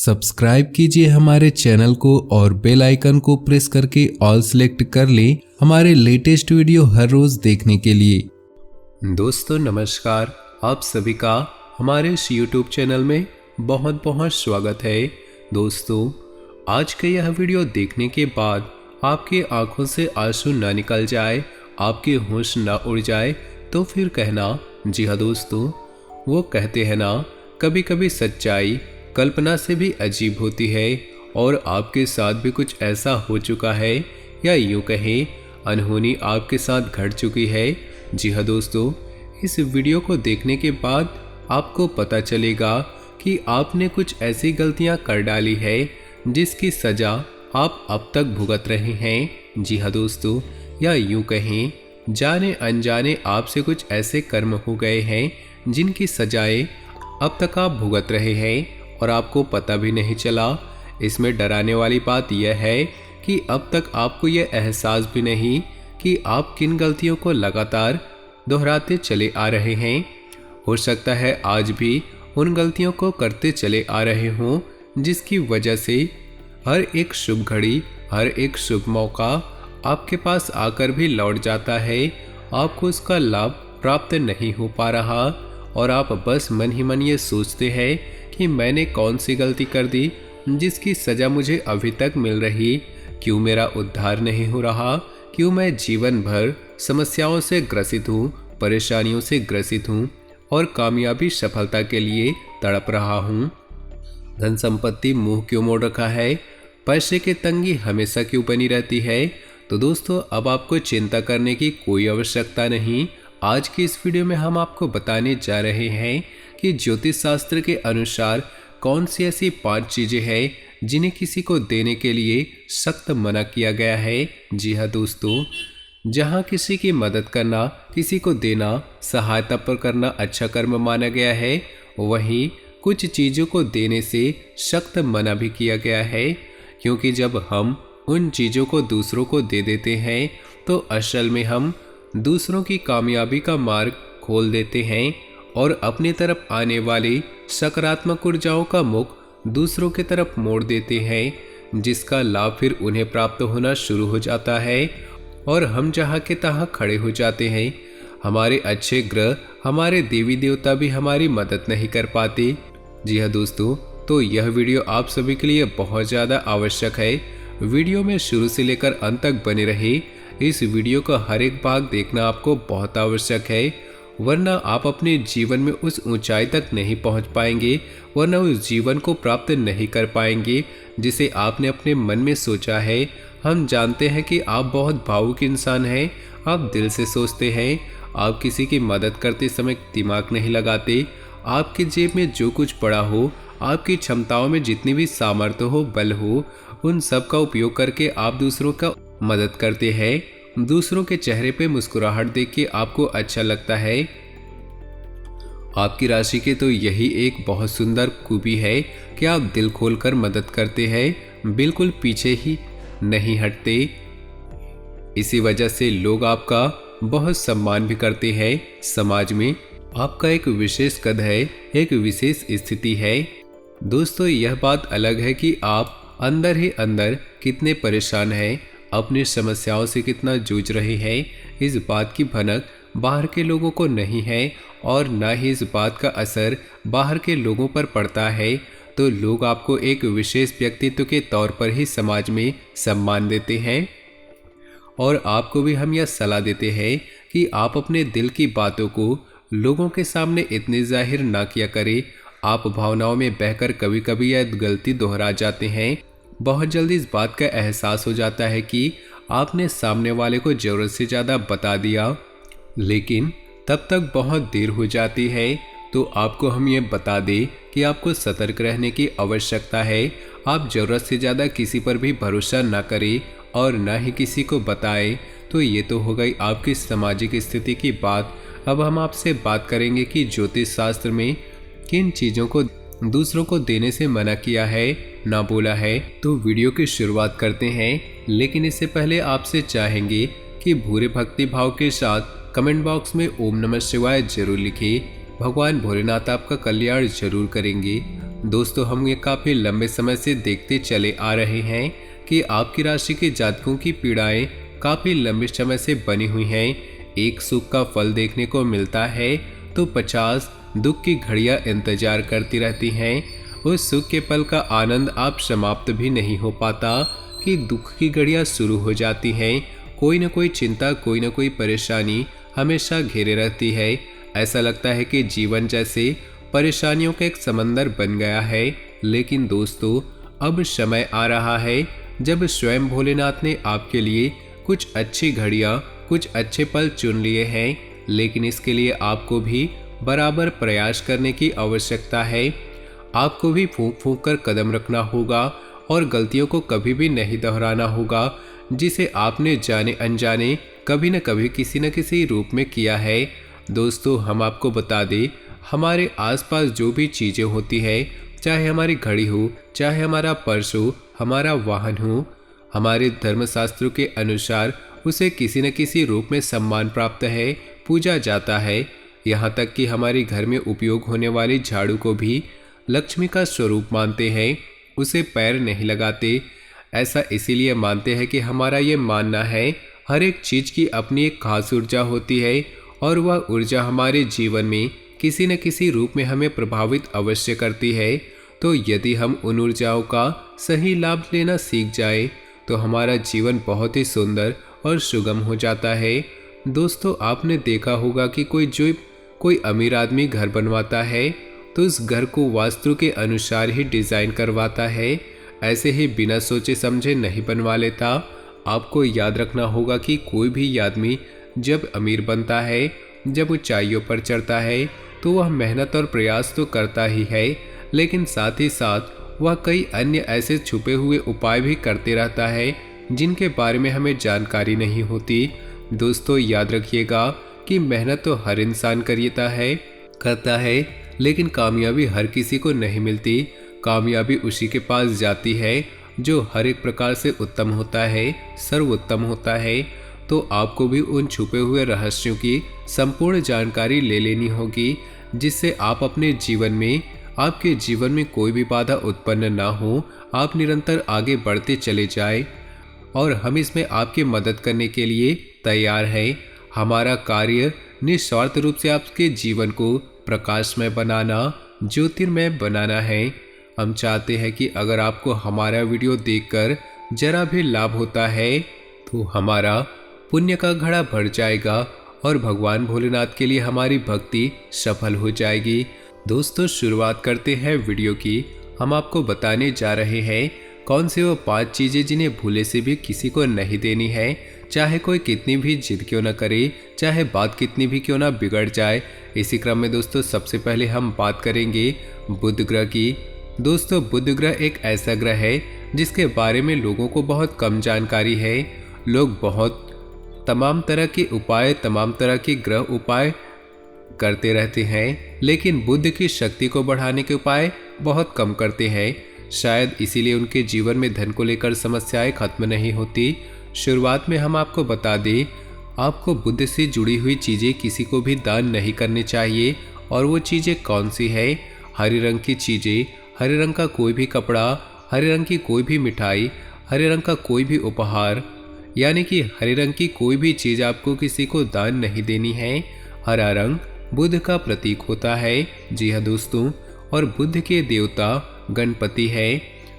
Subscribe कीजिए हमारे channel को और बेल आइकन को प्रेस करके ऑल सेलेक्ट कर लें हमारे लेटेस्ट वीडियो हर रोज देखने के लिए। दोस्तों नमस्कार, आप सभी का हमारे इस YouTube चैनल में बहुत बहुत स्वागत है। दोस्तों आज का यह वीडियो देखने के बाद आपकी आंखों से आंसू ना निकल जाए, आपके होश ना उड़ जाए तो फिर कहना। जी हाँ दोस्तों, वो कहते हैं ना, कभी कभी सच्चाई कल्पना से भी अजीब होती है और आपके साथ भी कुछ ऐसा हो चुका है या यूं कहें अनहोनी आपके साथ घट चुकी है। जी हाँ दोस्तों, इस वीडियो को देखने के बाद आपको पता चलेगा कि आपने कुछ ऐसी गलतियां कर डाली है जिसकी सज़ा आप अब तक भुगत रहे हैं। जी हाँ दोस्तों, या यूं कहें जाने अनजाने आपसे कुछ ऐसे कर्म हो गए हैं जिनकी सजाएं अब तक आप भुगत रहे हैं और आपको पता भी नहीं चला। इसमें डराने वाली बात यह है कि अब तक आपको यह एहसास भी नहीं कि आप किन गलतियों को लगातार दोहराते चले आ रहे हैं। हो सकता है आज भी उन गलतियों को करते चले आ रहे हों जिसकी वजह से हर एक शुभ घड़ी, हर एक शुभ मौका आपके पास आकर भी लौट जाता है। आपको उसका लाभ प्राप्त नहीं हो पा रहा और आप बस मन ही मन ये सोचते हैं कि मैंने कौन सी गलती कर दी जिसकी सज़ा मुझे अभी तक मिल रही। क्यों मेरा उद्धार नहीं हो रहा? क्यों मैं जीवन भर समस्याओं से ग्रसित हूँ, परेशानियों से ग्रसित हूँ और कामयाबी सफलता के लिए तड़प रहा हूँ? धन संपत्ति मुंह क्यों मोड़ रखा है? पैसे की तंगी हमेशा क्यों बनी रहती है? तो दोस्तों अब आपको चिंता करने की कोई आवश्यकता नहीं। आज की इस वीडियो में हम आपको बताने जा रहे हैं कि ज्योतिष शास्त्र के अनुसार कौन सी ऐसी 5 चीजें हैं जिन्हें किसी को देने के लिए सख्त मना किया गया है। जी हाँ दोस्तों, जहाँ किसी की मदद करना, किसी को देना, सहायता पर करना अच्छा कर्म माना गया है, वहीं कुछ चीज़ों को देने से सख्त मना भी किया गया है। क्योंकि जब हम उन चीज़ों को दूसरों को दे देते हैं तो असल में हम दूसरों की कामयाबी का मार्ग खोल देते हैं और अपनी तरफ आने वाली सकारात्मक ऊर्जाओं का मुख दूसरों की तरफ मोड़ देते हैं, जिसका लाभ फिर उन्हें प्राप्त होना शुरू हो जाता है और हम जहाँ के तहाँ खड़े हो जाते हैं। हमारे अच्छे ग्रह, हमारे देवी देवता भी हमारी मदद नहीं कर पाते। जी हाँ दोस्तों, तो यह वीडियो आप सभी के लिए बहुत ज़्यादा आवश्यक है। वीडियो में शुरू से लेकर अंत तक बने रहे। इस वीडियो का हर एक भाग देखना आपको बहुत आवश्यक है, वरना आप अपने जीवन में उस ऊंचाई तक नहीं पहुंच पाएंगे, वरना उस जीवन को प्राप्त नहीं कर पाएंगे जिसे आपने अपने मन में सोचा है। हम जानते हैं कि आप बहुत भावुक इंसान हैं, आप दिल से सोचते हैं, आप किसी की मदद करते समय दिमाग नहीं लगाते। आपकी जेब में जो कुछ पड़ा हो, आपकी क्षमताओं में जितनी भी सामर्थ्य हो, बल हो, उन सब का उपयोग करके आप दूसरों का मदद करते हैं। दूसरों के चेहरे पे मुस्कुराहट देख के आपको अच्छा लगता है। आपकी राशि के तो यही एक बहुत सुंदर खूबी है कि आप दिल खोलकर मदद करते हैं, बिल्कुल पीछे ही नहीं हटते। इसी वजह से लोग आपका बहुत सम्मान भी करते हैं। समाज में आपका एक विशेष कद है, एक विशेष स्थिति है। दोस्तों यह बात अलग है कि आप अंदर ही अंदर कितने परेशान हैं, अपनी समस्याओं से कितना जूझ रहे हैं। इस बात की भनक बाहर के लोगों को नहीं है और न ही इस बात का असर बाहर के लोगों पर पड़ता है। तो लोग आपको एक विशेष व्यक्तित्व के तौर पर ही समाज में सम्मान देते हैं और आपको भी हम यह सलाह देते हैं कि आप अपने दिल की बातों को लोगों के सामने इतनी जाहिर ना किया करें। आप भावनाओं में बहकर कभी कभी यह गलती दोहरा जाते हैं। बहुत जल्दी इस बात का एहसास हो जाता है कि आपने सामने वाले को ज़रूरत से ज़्यादा बता दिया, लेकिन तब तक बहुत देर हो जाती है। तो आपको हम ये बता दें कि आपको सतर्क रहने की आवश्यकता है। आप ज़रूरत से ज़्यादा किसी पर भी भरोसा ना करें और ना ही किसी को बताएं। तो ये तो हो गई आपकी सामाजिक स्थिति की बात। अब हम आपसे बात करेंगे कि ज्योतिष शास्त्र में किन चीज़ों को दूसरों को देने से मना किया है, ना बोला है। तो वीडियो की शुरुआत करते हैं, लेकिन इससे पहले आपसे चाहेंगे कि पूरे भक्ति भाव के साथ कमेंट बॉक्स में ओम नमः शिवाय जरूर लिखें। भगवान भोलेनाथ आपका कल्याण जरूर करेंगे। दोस्तों हम ये काफ़ी लंबे समय से देखते चले आ रहे हैं कि आपकी राशि के जातकों की पीड़ाएं काफ़ी लंबे समय से बनी हुई हैं। एक सुख का फल देखने को मिलता है तो 50 दुख की घड़ियां इंतजार करती रहती हैं। उस सुख के पल का आनंद आप समाप्त भी नहीं हो पाता कि दुख की घड़ियां शुरू हो जाती हैं। कोई न कोई चिंता, कोई न कोई परेशानी हमेशा घेरे रहती है। ऐसा लगता है कि जीवन जैसे परेशानियों का एक समंदर बन गया है। लेकिन दोस्तों अब समय आ रहा है जब स्वयं भोलेनाथ ने आपके लिए कुछ अच्छी घड़ियां, कुछ अच्छे पल चुन लिए हैं। लेकिन इसके लिए आपको भी बराबर प्रयास करने की आवश्यकता है। आपको भी फूंक फूंक कर कदम रखना होगा और गलतियों को कभी भी नहीं दोहराना होगा जिसे आपने जाने अनजाने कभी न कभी किसी न किसी रूप में किया है। दोस्तों हम आपको बता दें, हमारे आसपास जो भी चीज़ें होती है, चाहे हमारी घड़ी हो, चाहे हमारा पर्स हो, हमारा वाहन हो, हमारे धर्मशास्त्रों के अनुसार उसे किसी न किसी रूप में सम्मान प्राप्त है, पूजा जाता है। यहाँ तक कि हमारे घर में उपयोग होने वाली झाड़ू को भी लक्ष्मी का स्वरूप मानते हैं, उसे पैर नहीं लगाते। ऐसा इसीलिए मानते हैं कि हमारा ये मानना है हर एक चीज़ की अपनी एक खास ऊर्जा होती है और वह ऊर्जा हमारे जीवन में किसी न किसी रूप में हमें प्रभावित अवश्य करती है। तो यदि हम उन ऊर्जाओं का सही लाभ लेना सीख जाए तो हमारा जीवन बहुत ही सुंदर और सुगम हो जाता है। दोस्तों आपने देखा होगा कि कोई अमीर आदमी घर बनवाता है तो उस घर को वास्तु के अनुसार ही डिज़ाइन करवाता है, ऐसे ही बिना सोचे समझे नहीं बनवा लेता। आपको याद रखना होगा कि कोई भी आदमी जब अमीर बनता है, जब ऊंचाइयों पर चढ़ता है तो वह मेहनत और प्रयास तो करता ही है, लेकिन साथ ही साथ वह कई अन्य ऐसे छुपे हुए उपाय भी करते रहता है जिनके बारे में हमें जानकारी नहीं होती। दोस्तों याद रखिएगा कि मेहनत तो हर इंसान करता है, लेकिन कामयाबी हर किसी को नहीं मिलती। कामयाबी उसी के पास जाती है जो हर एक प्रकार से उत्तम होता है, सर्वोत्तम होता है। तो आपको भी उन छुपे हुए रहस्यों की संपूर्ण जानकारी ले लेनी होगी जिससे आप अपने जीवन में, आपके जीवन में कोई भी बाधा उत्पन्न ना हो, आप निरंतर आगे बढ़ते चले जाएं। और हम इसमें आपकी मदद करने के लिए तैयार हैं। हमारा कार्य निस्वार्थ रूप से आपके जीवन को प्रकाशमय बनाना, ज्योतिर्मय बनाना है। हम चाहते हैं कि अगर आपको हमारा वीडियो देखकर जरा भी लाभ होता है तो हमारा पुण्य का घड़ा भर जाएगा और भगवान भोलेनाथ के लिए हमारी भक्ति सफल हो जाएगी। दोस्तों शुरुआत करते हैं वीडियो की। हम आपको बताने जा रहे हैं कौन से वो 5 चीज़ें जिन्हें भूले से भी किसी को नहीं देनी है, चाहे कोई कितनी भी जिद क्यों ना करे, चाहे बात कितनी भी क्यों ना बिगड़ जाए। इसी क्रम में दोस्तों सबसे पहले हम बात करेंगे बुध ग्रह की। दोस्तों बुध ग्रह एक ऐसा ग्रह है जिसके बारे में लोगों को बहुत कम जानकारी है। लोग बहुत तमाम तरह के उपाय, तमाम तरह के ग्रह उपाय करते रहते हैं, लेकिन बुध की शक्ति को बढ़ाने के उपाय बहुत कम करते हैं। शायद इसीलिए उनके जीवन में धन को लेकर समस्याएं खत्म नहीं होती। शुरुआत में हम आपको बता दें, आपको बुध से जुड़ी हुई चीज़ें किसी को भी दान नहीं करनी चाहिए। और वो चीज़ें कौन सी है? हरे रंग की चीज़ें, हरे रंग का कोई भी कपड़ा, हरे रंग की कोई भी मिठाई, हरे रंग का कोई भी उपहार, यानी कि हरे रंग की कोई भी चीज़ आपको किसी को दान नहीं देनी है। हरा रंग बुध का प्रतीक होता है। जी हाँ दोस्तों, और बुध के देवता गणपति है,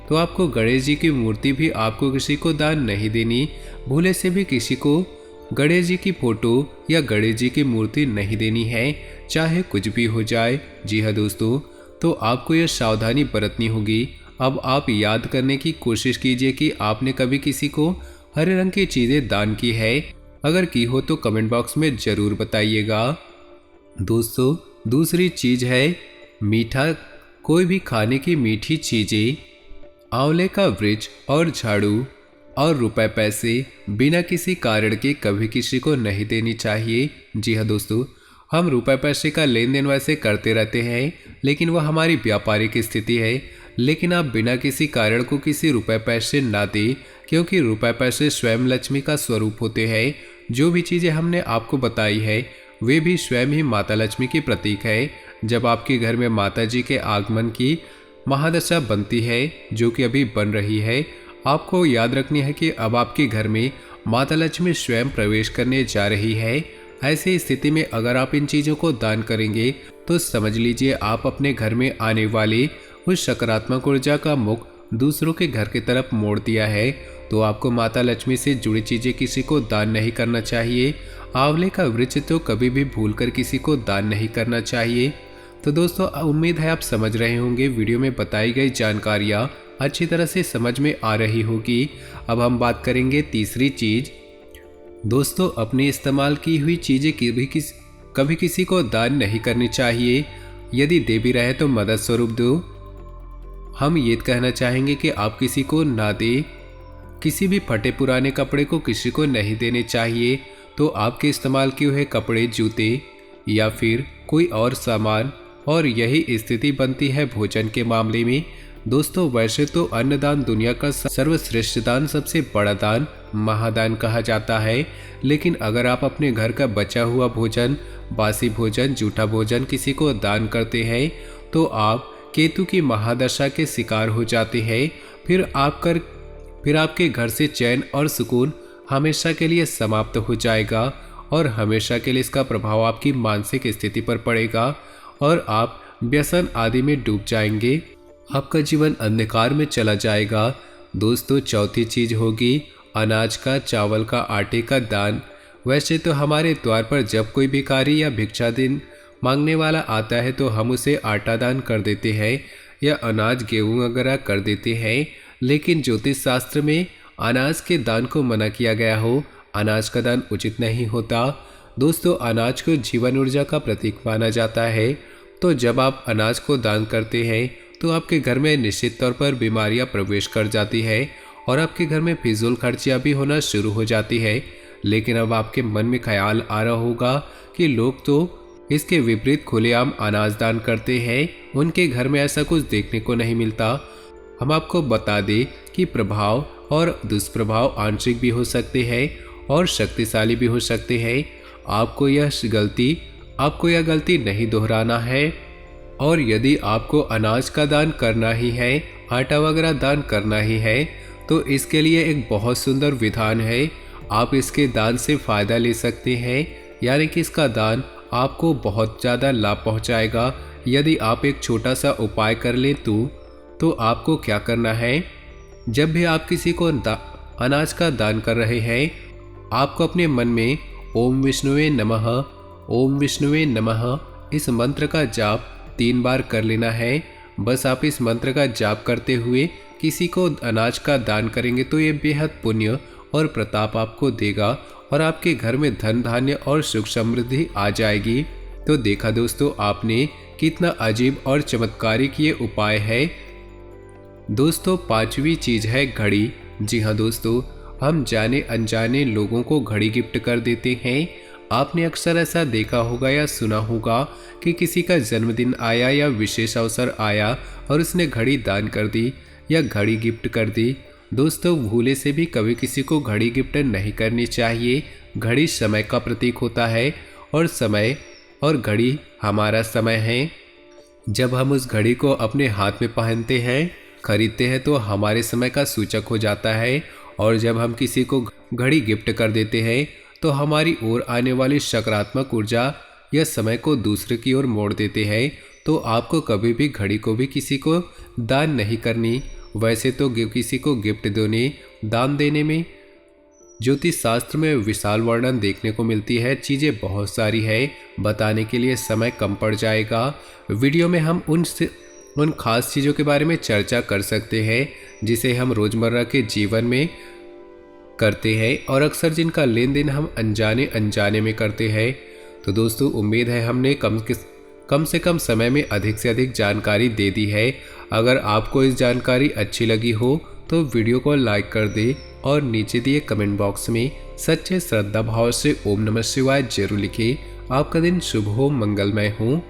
तो आपको गणेश जी की मूर्ति भी आपको किसी को दान नहीं देनी। भूले से भी किसी को गणेश जी की फोटो या गणेश जी की मूर्ति नहीं देनी है, चाहे कुछ भी हो जाए। जी हाँ दोस्तों, तो आपको यह सावधानी बरतनी होगी। अब आप याद करने की कोशिश कीजिए कि आपने कभी किसी को हरे रंग की चीज़ें दान की है। अगर की हो तो कमेंट बॉक्स में ज़रूर बताइएगा। दोस्तों दूसरी चीज़ है मीठा, कोई भी खाने की मीठी चीज़ें, आंवले का वृक्ष और झाड़ू और रुपए पैसे बिना किसी कारण के कभी किसी को नहीं देनी चाहिए। जी हाँ दोस्तों, हम रुपए पैसे का लेन देन वैसे करते रहते हैं, लेकिन वह हमारी व्यापारिक स्थिति है। लेकिन आप बिना किसी कारण को किसी रुपए पैसे ना दें, क्योंकि रुपए पैसे स्वयं लक्ष्मी का स्वरूप होते हैं। जो भी चीज़ें हमने आपको बताई है वे भी स्वयं ही माता लक्ष्मी की प्रतीक है। जब आपके घर में माता जी के आगमन की महादशा बनती है जो कि अभी बन रही है, आपको याद रखनी है कि अब आपके घर में माता लक्ष्मी स्वयं प्रवेश करने जा रही है। ऐसी स्थिति में अगर आप इन चीज़ों को दान करेंगे तो समझ लीजिए आप अपने घर में आने वाले उस सकारात्मक ऊर्जा का मुख दूसरों के घर की तरफ मोड़ दिया है। तो आपको माता लक्ष्मी से जुड़ी चीज़ें किसी को दान नहीं करना चाहिए। आंवले का वृक्ष तो कभी भी भूलकर किसी को दान नहीं करना चाहिए। तो दोस्तों, उम्मीद है आप समझ रहे होंगे, वीडियो में बताई गई जानकारियाँ अच्छी तरह से समझ में आ रही होगी। अब हम बात करेंगे तीसरी चीज़। दोस्तों, अपनी इस्तेमाल की हुई चीज़ें कभी किसी को दान नहीं करनी चाहिए। यदि दे भी रहे तो मदद स्वरूप दो। हम ये कहना चाहेंगे कि आप किसी को ना दे। किसी भी फटे पुराने कपड़े को किसी को नहीं देने चाहिए। तो आपके इस्तेमाल किए हुए कपड़े, जूते या फिर कोई और सामान। और यही स्थिति बनती है भोजन के मामले में। दोस्तों, वैसे तो अन्नदान दुनिया का सर्वश्रेष्ठ दान, सबसे बड़ा दान महादान कहा जाता है। लेकिन अगर आप अपने घर का बचा हुआ भोजन, बासी भोजन, जूठा भोजन किसी को दान करते हैं तो आप केतु की महादशा के शिकार हो जाते हैं। फिर आपके घर से चैन और सुकून हमेशा के लिए समाप्त हो जाएगा और हमेशा के लिए इसका प्रभाव आपकी मानसिक स्थिति पर पड़ेगा और आप व्यसन आदि में डूब जाएंगे। आपका जीवन अंधकार में चला जाएगा। दोस्तों, चौथी चीज होगी अनाज का, चावल का, आटे का दान। वैसे तो हमारे द्वार पर जब कोई भिखारी या भिक्षा दिन मांगने वाला आता है तो हम उसे आटा दान कर देते हैं या अनाज, गेहूं वगैरह कर देते हैं। लेकिन ज्योतिष शास्त्र में अनाज के दान को मना किया गया हो। अनाज का दान उचित नहीं होता। दोस्तों, अनाज को जीवन ऊर्जा का प्रतीक माना जाता है। तो जब आप अनाज को दान करते हैं तो आपके घर में निश्चित तौर पर बीमारियां प्रवेश कर जाती है और आपके घर में फिजूल खर्चियाँ भी होना शुरू हो जाती है। लेकिन अब आपके मन में ख्याल आ रहा होगा कि लोग तो इसके विपरीत खुलेआम अनाज दान करते हैं, उनके घर में ऐसा कुछ देखने को नहीं मिलता। हम आपको बता दें कि प्रभाव और दुष्प्रभाव आंशिक भी हो सकते हैं और शक्तिशाली भी हो सकते हैं। आपको यह गलती नहीं दोहराना है। और यदि आपको अनाज का दान करना ही है, आटा वगैरह दान करना ही है, तो इसके लिए एक बहुत सुंदर विधान है। आप इसके दान से फ़ायदा ले सकते हैं, यानी कि इसका दान आपको बहुत ज़्यादा लाभ पहुंचाएगा। यदि आप एक छोटा सा उपाय कर लें तो आपको क्या करना है, जब भी आप किसी को अनाज का दान कर रहे हैं, आपको अपने मन में ओम विष्णुवे नमः, ओम विष्णुवे नमः इस मंत्र का जाप 3 बार कर लेना है। बस आप इस मंत्र का जाप करते हुए किसी को अनाज का दान करेंगे तो ये बेहद पुण्य और प्रताप आपको देगा और आपके घर में धन धान्य और सुख समृद्धि आ जाएगी। तो देखा दोस्तों, आपने कितना अजीब और चमत्कारिक ये उपाय है। दोस्तों, 5वीं चीज है घड़ी। जी हाँ दोस्तों, हम जाने अनजाने लोगों को घड़ी गिफ्ट कर देते हैं। आपने अक्सर ऐसा देखा होगा या सुना होगा कि किसी का जन्मदिन आया या विशेष अवसर आया और उसने घड़ी दान कर दी या घड़ी गिफ्ट कर दी। दोस्तों, भूले से भी कभी किसी को घड़ी गिफ्ट नहीं करनी चाहिए। घड़ी समय का प्रतीक होता है और समय और घड़ी हमारा समय है। जब हम उस घड़ी को अपने हाथ में पहनते हैं, खरीदते हैं, तो हमारे समय का सूचक हो जाता है। और जब हम किसी को घड़ी गिफ्ट कर देते हैं तो हमारी ओर आने वाली सकारात्मक ऊर्जा या समय को दूसरे की ओर मोड़ देते हैं। तो आपको कभी भी घड़ी को भी किसी को दान नहीं करनी। वैसे तो किसी को गिफ्ट देने, दान देने में ज्योतिष शास्त्र में विशाल वर्णन देखने को मिलती है। चीज़ें बहुत सारी है, बताने के लिए समय कम पड़ जाएगा। वीडियो में हम उन खास चीज़ों के बारे में चर्चा कर सकते हैं जिसे हम रोज़मर्रा के जीवन में करते हैं और अक्सर जिनका लेन देन हम अनजाने में करते हैं। तो दोस्तों, उम्मीद है हमने कम से कम समय में अधिक से अधिक जानकारी दे दी है। अगर आपको इस जानकारी अच्छी लगी हो तो वीडियो को लाइक कर दे और नीचे दिए कमेंट बॉक्स में सच्चे श्रद्धा भाव से ओम नमः शिवाय जरूर लिखें। आपका दिन शुभ हो, मंगलमय हो।